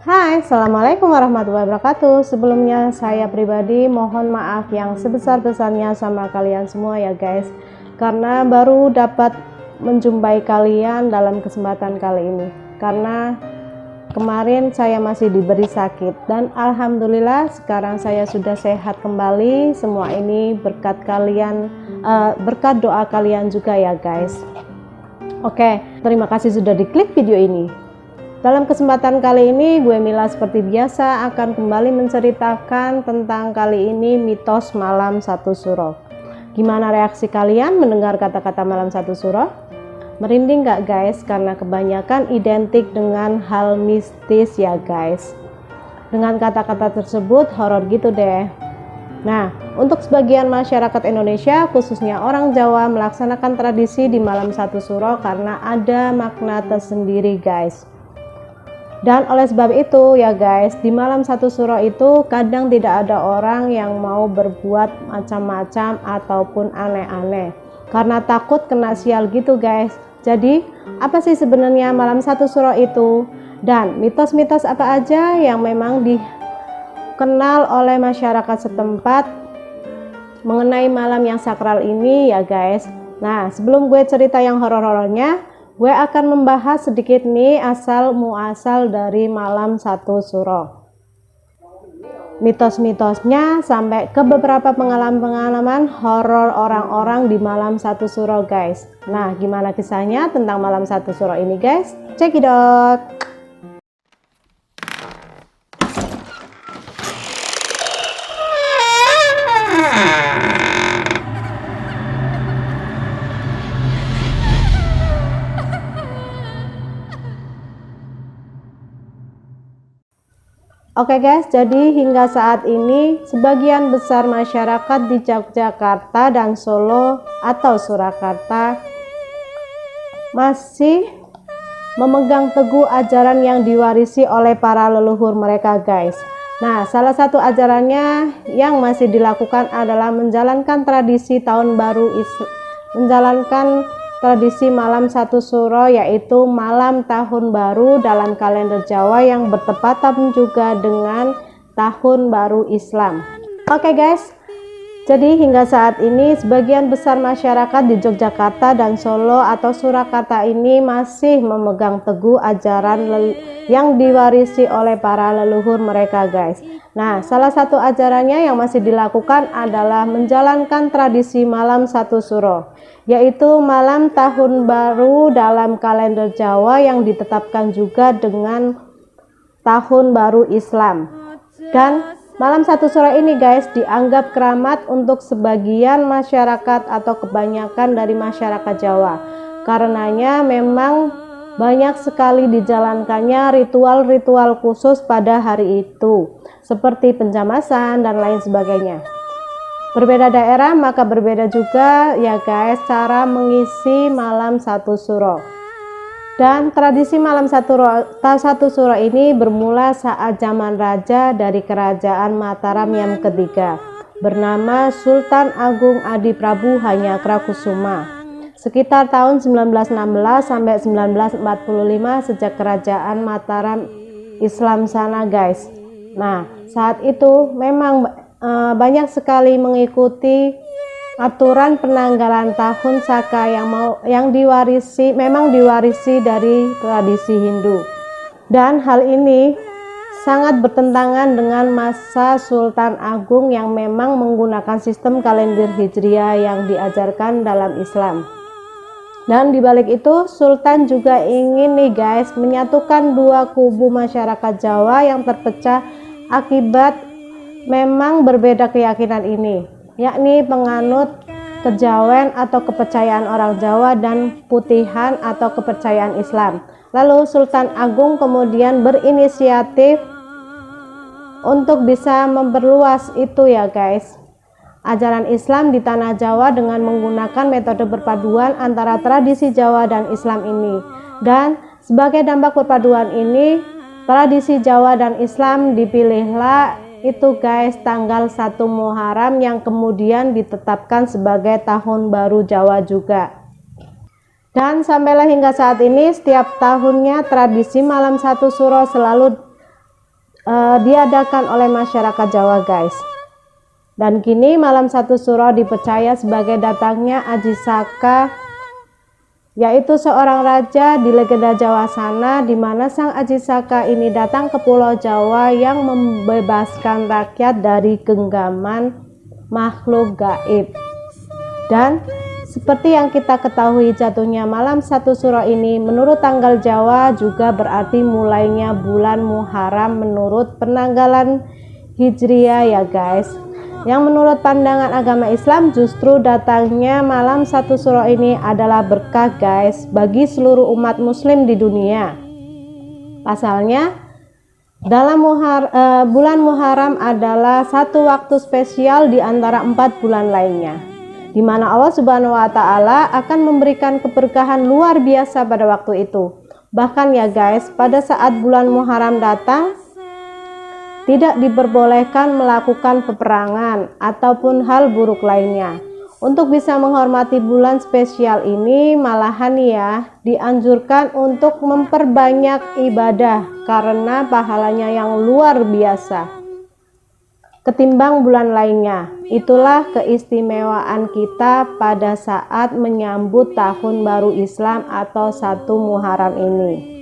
Hai, Assalamualaikum warahmatullahi wabarakatuh. Sebelumnya saya pribadi mohon maaf yang sebesar-besarnya sama kalian semua ya guys, karena baru dapat menjumpai kalian dalam kesempatan kali ini. Karena kemarin saya masih diberi sakit dan alhamdulillah sekarang saya sudah sehat kembali. Semua ini berkat kalian, berkat doa kalian juga ya guys. Oke, terima kasih sudah diklik video ini. Dalam kesempatan kali ini gue Mila seperti biasa akan kembali menceritakan tentang kali ini mitos malam satu suro. Gimana reaksi kalian mendengar kata-kata malam satu suro? Merinding gak guys? Karena kebanyakan identik dengan hal mistis ya guys. Dengan kata-kata tersebut horor gitu deh. Nah, untuk sebagian masyarakat Indonesia khususnya orang Jawa melaksanakan tradisi di malam satu suro karena ada makna tersendiri guys. Dan oleh sebab itu ya guys, di malam satu suro itu kadang tidak ada orang yang mau berbuat macam-macam ataupun aneh-aneh karena takut kena sial gitu guys. Jadi apa sih sebenarnya malam satu suro itu, dan mitos-mitos apa aja yang memang dikenal oleh masyarakat setempat mengenai malam yang sakral ini ya guys. Nah, sebelum gue cerita yang horor-horornya, gue akan membahas sedikit nih asal muasal dari malam satu suro, mitos-mitosnya sampai ke beberapa pengalaman-pengalaman horor orang-orang di malam satu suro guys. Nah, gimana kisahnya tentang malam satu suro ini guys? Cekidot. Oke guys, jadi hingga saat ini sebagian besar masyarakat di Yogyakarta dan Solo atau Surakarta masih memegang teguh ajaran yang diwarisi oleh para leluhur mereka guys. Nah, salah satu ajarannya yang masih dilakukan adalah menjalankan tradisi tahun baru tradisi malam satu suro, yaitu malam tahun baru dalam kalender Jawa yang bertepatan juga dengan tahun baru Islam. Oke guys, jadi hingga saat ini sebagian besar masyarakat di Yogyakarta dan Solo atau Surakarta ini masih memegang teguh ajaran yang diwarisi oleh para leluhur mereka guys. Nah, salah satu ajarannya yang masih dilakukan adalah menjalankan tradisi malam satu suro, yaitu malam tahun baru dalam kalender Jawa yang ditetapkan juga dengan tahun baru Islam. Dan malam satu suro ini guys dianggap keramat untuk sebagian masyarakat atau kebanyakan dari masyarakat Jawa. Karenanya memang banyak sekali dijalankannya ritual-ritual khusus pada hari itu, seperti penjamasan dan lain sebagainya. Berbeda daerah maka berbeda juga ya guys cara mengisi malam satu suro. Dan tradisi malam satu suro ini bermula saat zaman raja dari kerajaan Mataram yang ketiga bernama Sultan Agung Adi Prabu Hanyakrokusumo sekitar tahun 1916 sampai 1945 sejak kerajaan Mataram Islam sana guys. Nah, saat itu memang banyak sekali mengikuti aturan penanggalan tahun Saka yang memang diwarisi dari tradisi Hindu. Dan hal ini sangat bertentangan dengan masa Sultan Agung yang memang menggunakan sistem kalender Hijriah yang diajarkan dalam Islam. Dan dibalik itu Sultan juga ingin nih guys menyatukan dua kubu masyarakat Jawa yang terpecah akibat memang berbeda keyakinan ini, yakni penganut kejawen atau kepercayaan orang Jawa dan putihan atau kepercayaan Islam. Lalu Sultan Agung kemudian berinisiatif untuk bisa memperluas itu ya guys, ajaran Islam di tanah Jawa dengan menggunakan metode perpaduan antara tradisi Jawa dan Islam ini. Dan sebagai dampak perpaduan ini, tradisi Jawa dan Islam dipilihlah itu guys tanggal 1 Muharram yang kemudian ditetapkan sebagai tahun baru Jawa juga. Dan sampailah hingga saat ini setiap tahunnya tradisi malam satu suro selalu diadakan oleh masyarakat Jawa guys. Dan kini malam 1 Suro dipercaya sebagai datangnya Aji Saka, yaitu seorang raja di legenda Jawa sana, di mana sang Aji Saka ini datang ke Pulau Jawa yang membebaskan rakyat dari genggaman makhluk gaib. Dan seperti yang kita ketahui, jatuhnya malam 1 Suro ini menurut tanggal Jawa juga berarti mulainya bulan Muharram menurut penanggalan Hijriah ya guys. Yang menurut pandangan agama Islam justru datangnya malam 1 Suro ini adalah berkah guys bagi seluruh umat muslim di dunia. Pasalnya dalam bulan Muharram adalah satu waktu spesial di antara 4 bulan lainnya, di mana Allah Subhanahu wa Ta'ala akan memberikan keberkahan luar biasa pada waktu itu. Bahkan ya guys, pada saat bulan Muharram datang, tidak diperbolehkan melakukan peperangan ataupun hal buruk lainnya. Untuk bisa menghormati bulan spesial ini, malahan ya dianjurkan untuk memperbanyak ibadah karena pahalanya yang luar biasa ketimbang bulan lainnya. Itulah keistimewaan kita pada saat menyambut tahun baru Islam atau 1 Muharram ini.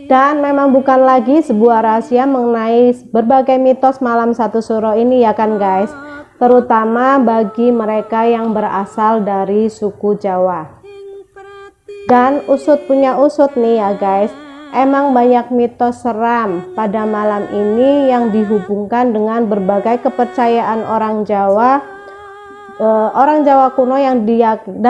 Dan memang bukan lagi sebuah rahasia mengenai berbagai mitos malam 1 Suro ini ya kan guys, terutama bagi mereka yang berasal dari suku Jawa. Dan usut punya usut nih ya guys, emang banyak mitos seram pada malam ini yang dihubungkan dengan berbagai kepercayaan orang Jawa kuno yang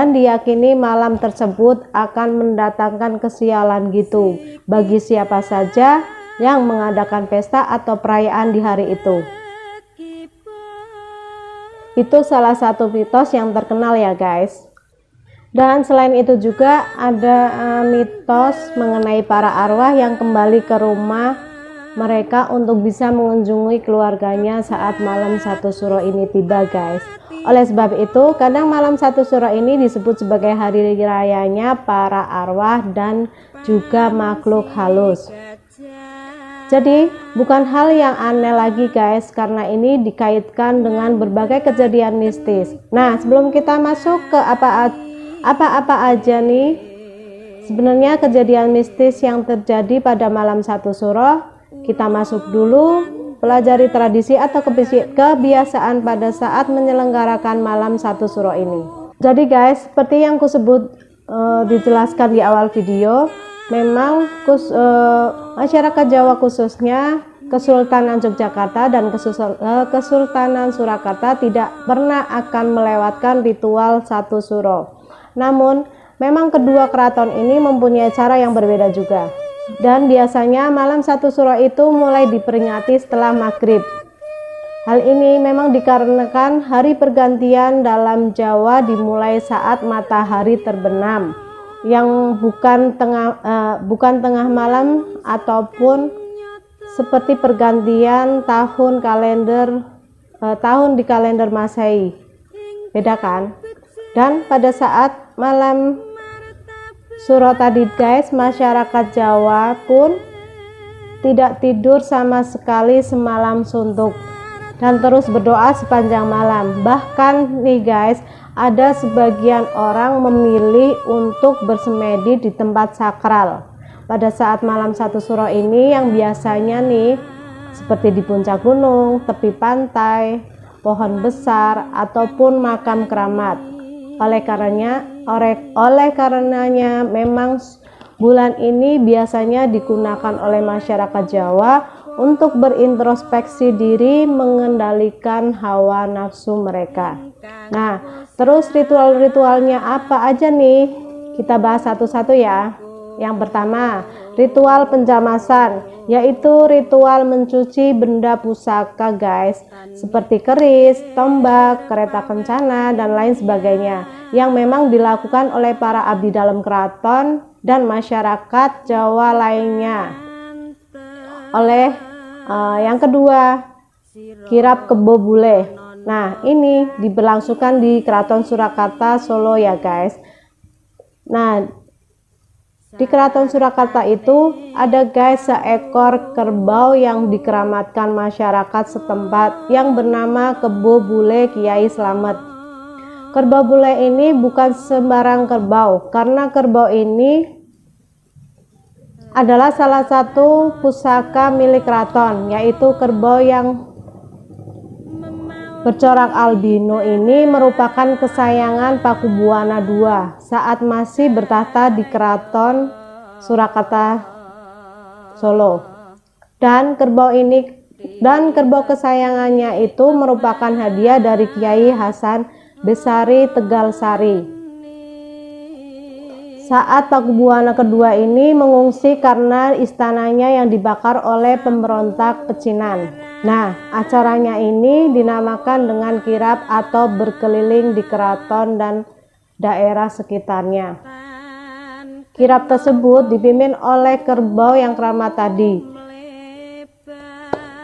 diyakini malam tersebut akan mendatangkan kesialan gitu bagi siapa saja yang mengadakan pesta atau perayaan di hari itu. Itu salah satu mitos yang terkenal ya guys. Dan selain itu juga ada mitos mengenai para arwah yang kembali ke rumah mereka untuk bisa mengunjungi keluarganya saat malam 1 Suro ini tiba guys. Oleh sebab itu, kadang malam 1 Suro ini disebut sebagai hari rayanya para arwah dan juga makhluk halus. Jadi, bukan hal yang aneh lagi guys, karena ini dikaitkan dengan berbagai kejadian mistis. Nah, sebelum kita masuk ke apa-apa aja nih, sebenarnya kejadian mistis yang terjadi pada malam 1 Suro, kita masuk dulu pelajari tradisi atau kebiasaan pada saat menyelenggarakan malam 1 Suro ini. Jadi guys, seperti yang dijelaskan di awal video, memang masyarakat Jawa khususnya Kesultanan Yogyakarta dan Kesultanan Surakarta tidak pernah akan melewatkan ritual 1 Suro. Namun, memang kedua keraton ini mempunyai cara yang berbeda juga. Dan biasanya malam 1 Suro itu mulai diperingati setelah maghrib. Hal ini memang dikarenakan hari pergantian dalam Jawa dimulai saat matahari terbenam, yang bukan tengah malam ataupun seperti pergantian tahun di kalender Masehi. Beda kan? Dan pada saat malam Suro tadi guys, masyarakat Jawa pun tidak tidur sama sekali semalam suntuk dan terus berdoa sepanjang malam. Bahkan nih guys, ada sebagian orang memilih untuk bersemedi di tempat sakral pada saat malam 1 Suro ini, yang biasanya nih seperti di puncak gunung, tepi pantai, pohon besar ataupun makam keramat. Oleh karenanya memang bulan ini biasanya digunakan oleh masyarakat Jawa untuk berintrospeksi diri, mengendalikan hawa nafsu mereka. Nah, terus ritual-ritualnya apa aja nih? Kita bahas satu-satu ya. Yang pertama, ritual penjamasan, yaitu ritual mencuci benda pusaka guys, seperti keris, tombak, kereta kencana, dan lain sebagainya, yang memang dilakukan oleh para abdi dalam keraton dan masyarakat Jawa lainnya. Yang kedua, kirap kebo bule. Nah, ini diberlangsungkan di Keraton Surakarta Solo ya guys. Nah, Di Keraton Surakarta itu ada guys seekor kerbau yang dikeramatkan masyarakat setempat yang bernama Kebo Bule Kiai Slamet. Kerbau bule ini bukan sembarang kerbau, karena kerbau ini adalah salah satu pusaka milik keraton, yaitu kerbau yang bercorak albino ini merupakan kesayangan Pakubuwana II saat masih bertahta di Keraton Surakarta Solo. Dan kerbau kesayangannya itu merupakan hadiah dari Kiai Hasan Besari Tegalsari saat Pakubuwana II ini mengungsi karena istananya yang dibakar oleh pemberontak pecinan. Nah, acaranya ini dinamakan dengan kirap atau berkeliling di keraton dan daerah sekitarnya. Kirap tersebut dipimpin oleh kerbau yang keramat tadi.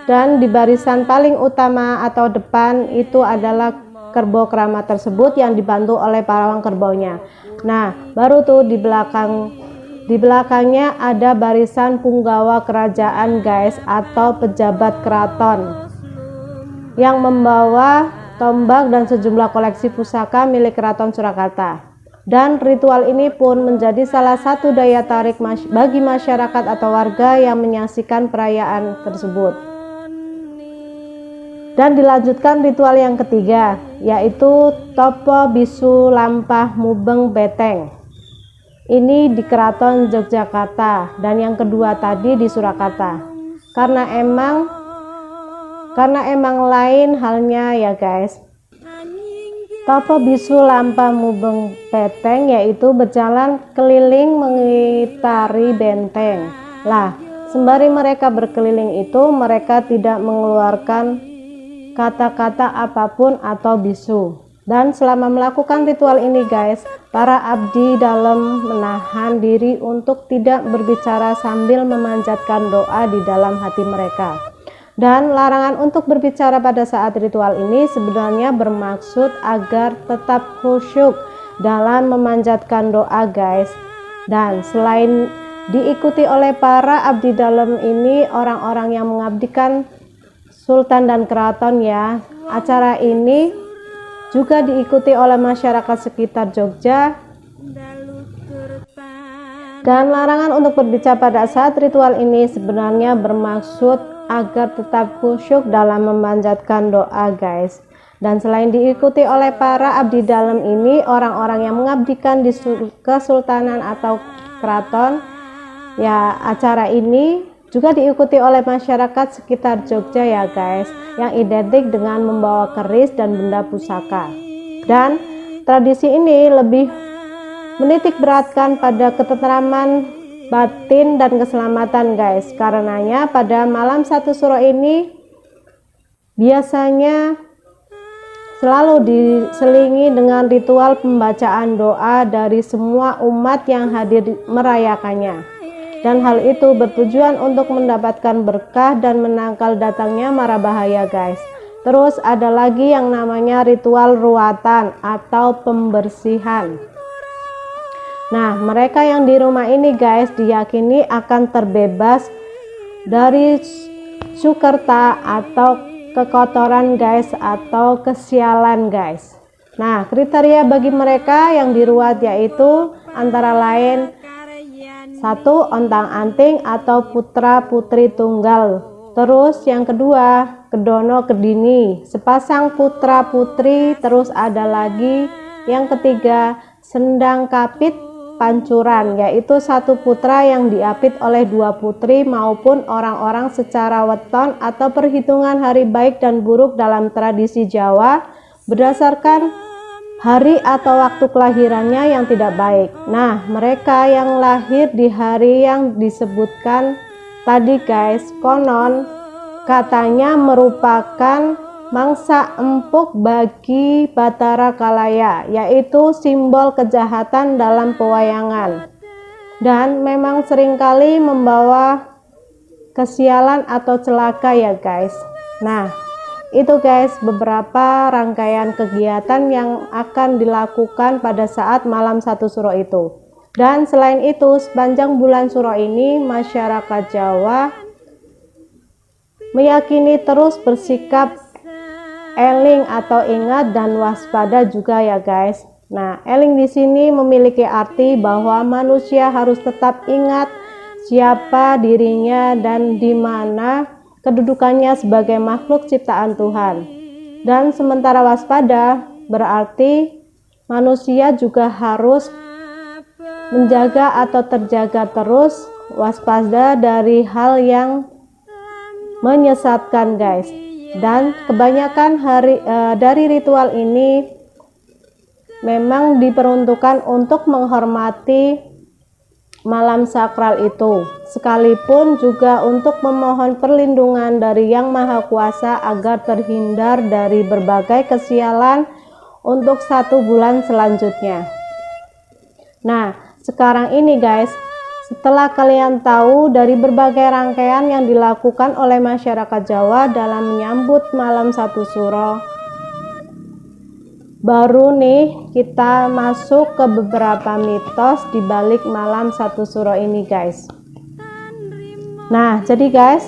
Dan di barisan paling utama atau depan itu adalah kerbau keramat tersebut yang dibantu oleh pawang kerbaunya. Nah, baru tuh di belakangnya ada barisan punggawa kerajaan guys, atau pejabat keraton yang membawa tombak dan sejumlah koleksi pusaka milik Keraton Surakarta. Dan ritual ini pun menjadi salah satu daya tarik bagi masyarakat atau warga yang menyaksikan perayaan tersebut. Dan dilanjutkan ritual yang ketiga, yaitu Topo Bisu Lampah Mubeng Beteng. Ini di Keraton Yogyakarta, dan yang kedua tadi di Surakarta. Karena emang lain halnya ya guys. Topo Bisu Lampah Mubeng Beteng yaitu berjalan keliling mengitari benteng. Lah, sembari mereka berkeliling itu mereka tidak mengeluarkan kata-kata apapun atau bisu. Dan selama melakukan ritual ini guys, para abdi dalam menahan diri untuk tidak berbicara sambil memanjatkan doa di dalam hati mereka. Dan larangan untuk berbicara pada saat ritual ini sebenarnya bermaksud agar tetap khusyuk dalam memanjatkan doa guys. Dan selain diikuti oleh para abdi dalam ini, orang-orang yang mengabdikan Sultan dan Keraton ya, acara ini juga diikuti oleh masyarakat sekitar Jogja. Dan larangan untuk berbicara pada saat ritual ini sebenarnya bermaksud agar tetap khusyuk dalam memanjatkan doa guys. Dan selain diikuti oleh para abdi dalam ini, orang-orang yang mengabdikan di kesultanan atau keraton ya, acara ini juga diikuti oleh masyarakat sekitar Jogja ya guys, yang identik dengan membawa keris dan benda pusaka. Dan tradisi ini lebih menitik beratkan pada ketentraman batin dan keselamatan guys. Karenanya pada malam 1 Suro ini biasanya selalu diselingi dengan ritual pembacaan doa dari semua umat yang hadir merayakannya. Dan hal itu bertujuan untuk mendapatkan berkah dan menangkal datangnya mara bahaya guys. Terus ada lagi yang namanya ritual ruatan atau pembersihan. Nah, mereka yang di rumah ini guys diyakini akan terbebas dari sukerta atau kekotoran guys, atau kesialan guys. Nah, kriteria bagi mereka yang diruat yaitu antara lain 1. Ontang-anting atau putra putri tunggal. Terus yang kedua, kedono kedini, sepasang putra putri. Terus ada lagi yang ketiga, sendang kapit pancuran, yaitu 1 putra yang diapit oleh 2 putri, maupun orang-orang secara weton atau perhitungan hari baik dan buruk dalam tradisi Jawa berdasarkan hari atau waktu kelahirannya yang tidak baik. Nah, mereka yang lahir di hari yang disebutkan tadi guys, konon katanya merupakan mangsa empuk bagi Batara Kalaya, yaitu simbol kejahatan dalam pewayangan, dan memang seringkali membawa kesialan atau celaka ya guys. Nah, itu guys beberapa rangkaian kegiatan yang akan dilakukan pada saat malam 1 Suro itu. Dan selain itu, sepanjang bulan Suro ini masyarakat Jawa meyakini terus bersikap eling atau ingat dan waspada juga ya guys. Nah, eling di sini memiliki arti bahwa manusia harus tetap ingat siapa dirinya dan di mana kedudukannya sebagai makhluk ciptaan Tuhan. Dan sementara waspada berarti manusia juga harus menjaga atau terjaga terus waspada dari hal yang menyesatkan guys. Dan kebanyakan dari ritual ini memang diperuntukkan untuk menghormati malam sakral itu, sekalipun juga untuk memohon perlindungan dari Yang Maha Kuasa agar terhindar dari berbagai kesialan untuk 1 bulan selanjutnya. Nah, sekarang ini guys, setelah kalian tahu dari berbagai rangkaian yang dilakukan oleh masyarakat Jawa dalam menyambut malam 1 Suro, baru nih kita masuk ke beberapa mitos di balik malam 1 Suro ini guys. Nah, jadi guys,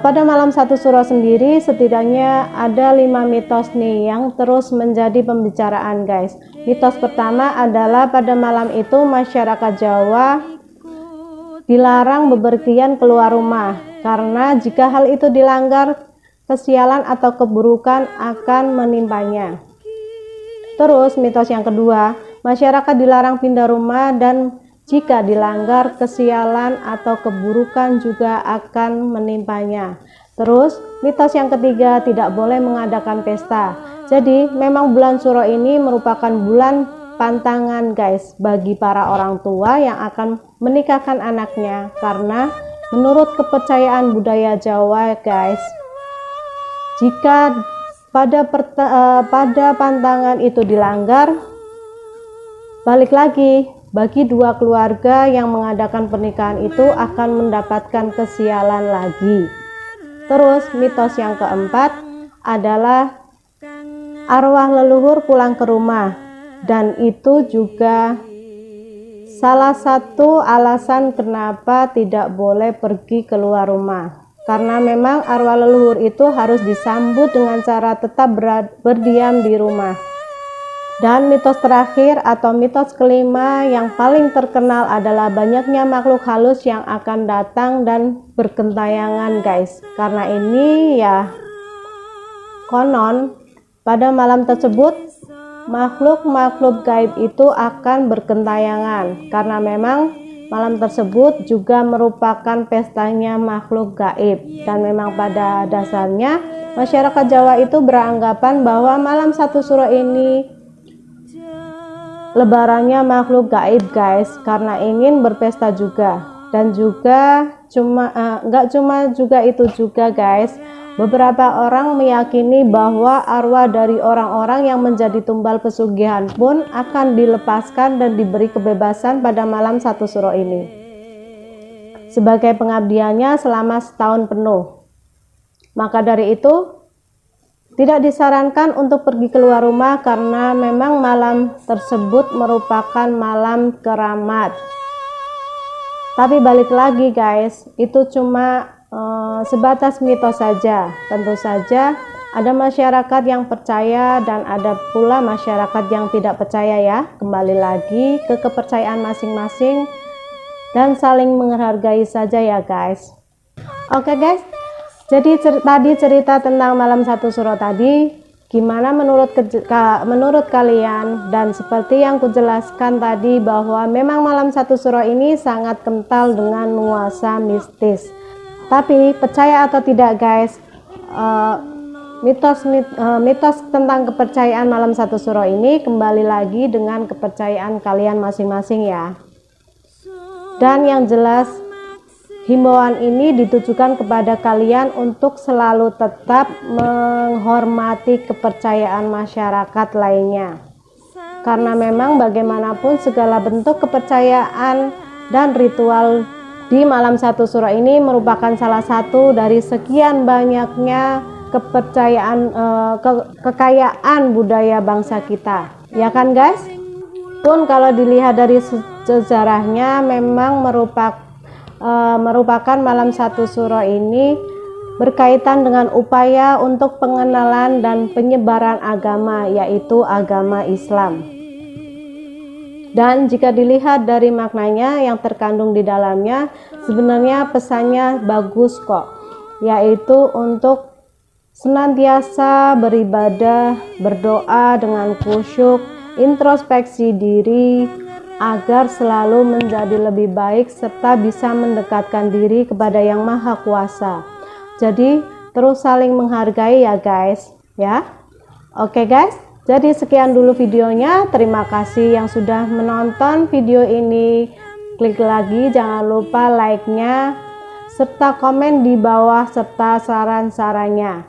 pada malam 1 Suro sendiri setidaknya ada 5 mitos nih yang terus menjadi pembicaraan guys. Mitos pertama adalah pada malam itu masyarakat Jawa dilarang bepergian keluar rumah, karena jika hal itu dilanggar, kesialan atau keburukan akan menimpanya. Terus mitos yang kedua, masyarakat dilarang pindah rumah dan jika dilanggar, kesialan atau keburukan juga akan menimpanya. Terus mitos yang ketiga, tidak boleh mengadakan pesta. Jadi memang bulan Suro ini merupakan bulan pantangan guys bagi para orang tua yang akan menikahkan anaknya, karena menurut kepercayaan budaya Jawa guys, jika pada pantangan itu dilanggar, balik lagi bagi dua keluarga yang mengadakan pernikahan itu akan mendapatkan kesialan lagi. Terus mitos yang keempat adalah arwah leluhur pulang ke rumah, dan itu juga salah satu alasan kenapa tidak boleh pergi keluar rumah, karena memang arwah leluhur itu harus disambut dengan cara tetap berdiam di rumah. Dan mitos terakhir atau mitos kelima yang paling terkenal adalah banyaknya makhluk halus yang akan datang dan bergentayangan guys. Karena ini ya konon pada malam tersebut makhluk-makhluk gaib itu akan bergentayangan, karena memang malam tersebut juga merupakan pestanya makhluk gaib. Dan memang pada dasarnya masyarakat Jawa itu beranggapan bahwa malam 1 Suro ini lebarannya makhluk gaib guys, karena ingin berpesta juga. Dan juga nggak cuma juga itu juga guys, beberapa orang meyakini bahwa arwah dari orang-orang yang menjadi tumbal pesugihan pun akan dilepaskan dan diberi kebebasan pada malam 1 Suro ini sebagai pengabdiannya selama setahun penuh. Maka dari itu tidak disarankan untuk pergi keluar rumah, karena memang malam tersebut merupakan malam keramat. Tapi balik lagi guys, itu cuma sebatas mitos saja. Tentu saja ada masyarakat yang percaya dan ada pula masyarakat yang tidak percaya ya. Kembali lagi ke kepercayaan masing-masing dan saling menghargai saja ya guys. Oke guys, jadi tadi cerita tentang malam 1 Suro tadi gimana menurut kalian? Dan seperti yang kujelaskan tadi bahwa memang malam 1 Suro ini sangat kental dengan nuansa mistis. Tapi percaya atau tidak guys, mitos tentang kepercayaan malam 1 Suro ini kembali lagi dengan kepercayaan kalian masing-masing ya. Dan yang jelas himbauan ini ditujukan kepada kalian untuk selalu tetap menghormati kepercayaan masyarakat lainnya, karena memang bagaimanapun segala bentuk kepercayaan dan ritual di malam 1 Suro ini merupakan salah satu dari sekian banyaknya kepercayaan kekayaan budaya bangsa kita, ya kan guys? Pun kalau dilihat dari sejarahnya memang merupakan malam satu suro ini berkaitan dengan upaya untuk pengenalan dan penyebaran agama, yaitu agama Islam. Dan jika dilihat dari maknanya yang terkandung di dalamnya, sebenarnya pesannya bagus kok, yaitu untuk senantiasa beribadah, berdoa dengan khusyuk, introspeksi diri, agar selalu menjadi lebih baik serta bisa mendekatkan diri kepada Yang Maha Kuasa. Jadi terus saling menghargai ya guys ya. Oke guys, jadi sekian dulu videonya. Terima kasih yang sudah menonton video ini. Klik lagi, jangan lupa like-nya serta komen di bawah serta saran-sarannya.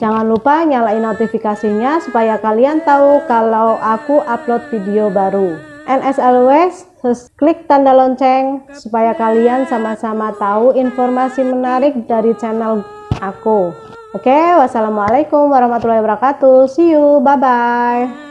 Jangan lupa nyalain notifikasinya supaya kalian tahu kalau aku upload video baru. And as always, klik tanda lonceng supaya kalian sama-sama tahu informasi menarik dari channel aku. Oke, wassalamualaikum warahmatullahi wabarakatuh. See you, bye-bye.